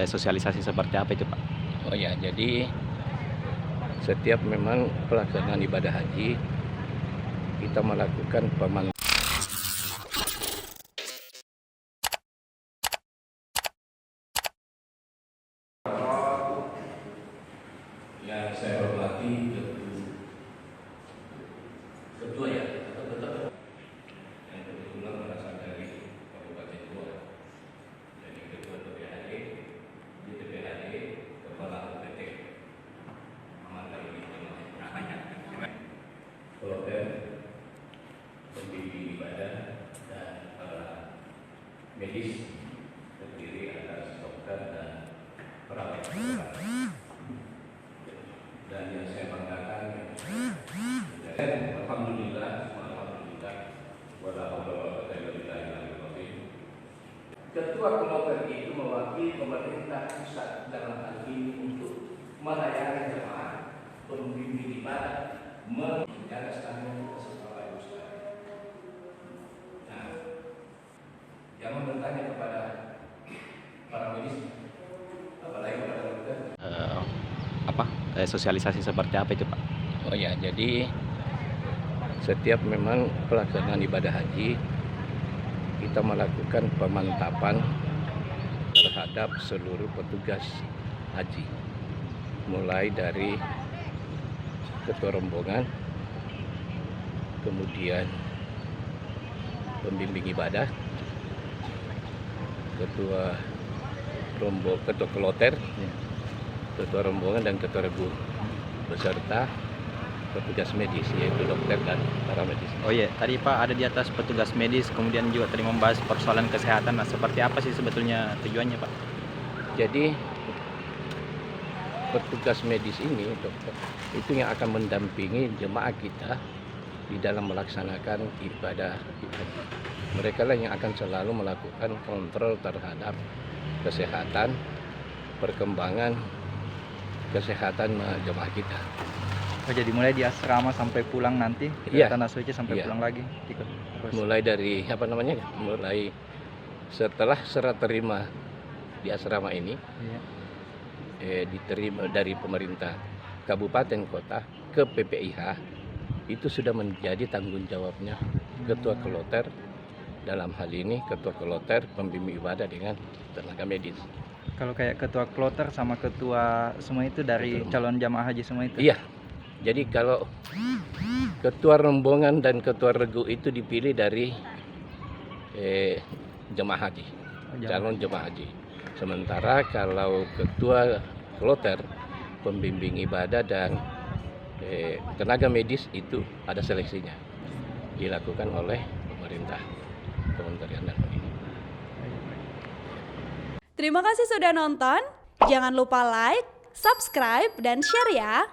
sosialisasi seperti apa itu, Pak? Oh ya, jadi setiap memang pelaksanaan ibadah haji kita melakukan pemantauan. Yang saya hormati ketua ya, atau ketua yang kebetulan berasal dari Kabupaten Goa, jadi ketua TPHD, di TPHD, kepala UPT, amanah ini namanya, Kloter, pembimbing ibadah dan para medis terdiri atas dokter dan perawat. Dan yang saya banggakan, alhamdulillah, wala haula wala quwwata illa billah. Ketua Kloter itu mewakili pemerintah pusat dalam hal ini untuk melayani jemaah, pembimbing ibadah, menjaga standar keselamatan Ustaz. Nah, jangan bertanya kepada para medis, apalagi kepada dokter. Sosialisasi seperti apa itu, Pak? Oh ya, jadi setiap memang pelaksanaan ibadah haji kita melakukan pemantapan terhadap seluruh petugas haji, mulai dari ketua rombongan, kemudian pembimbing ibadah, ketua kloter, ketua rombongan dan ketua regu, beserta petugas medis yaitu dokter dan para medis. Oh iya, tadi Pak ada di atas petugas medis, kemudian juga tadi membahas persoalan kesehatan. Nah, seperti apa sih sebetulnya tujuannya, Pak? Jadi petugas medis ini, dokter, itu yang akan mendampingi jemaah kita di dalam melaksanakan ibadah haji. Mereka lah yang akan selalu melakukan kontrol terhadap kesehatan, perkembangan kesehatan jemaah kita. Oh, jadi mulai di asrama sampai pulang nanti, Iya. Tanah Suci sampai Iya. pulang lagi ikut terus. Mulai dari mulai setelah serah terima di asrama ini, Iya. diterima dari pemerintah kabupaten kota ke PPIH, itu sudah menjadi tanggung jawabnya ketua kloter, dalam hal ini ketua kloter pembimbing ibadah dengan tenaga medis. Kalau kayak ketua kloter sama ketua semua itu dari calon jamaah haji semua itu? Iya. Jadi kalau ketua rombongan dan ketua regu itu dipilih dari jemaah haji, calon jemaah haji. Sementara kalau ketua kloter, pembimbing ibadah dan tenaga medis itu ada seleksinya, dilakukan oleh pemerintah Kementerian Dalam ini. Terima kasih sudah nonton. Jangan lupa like, subscribe, dan share ya.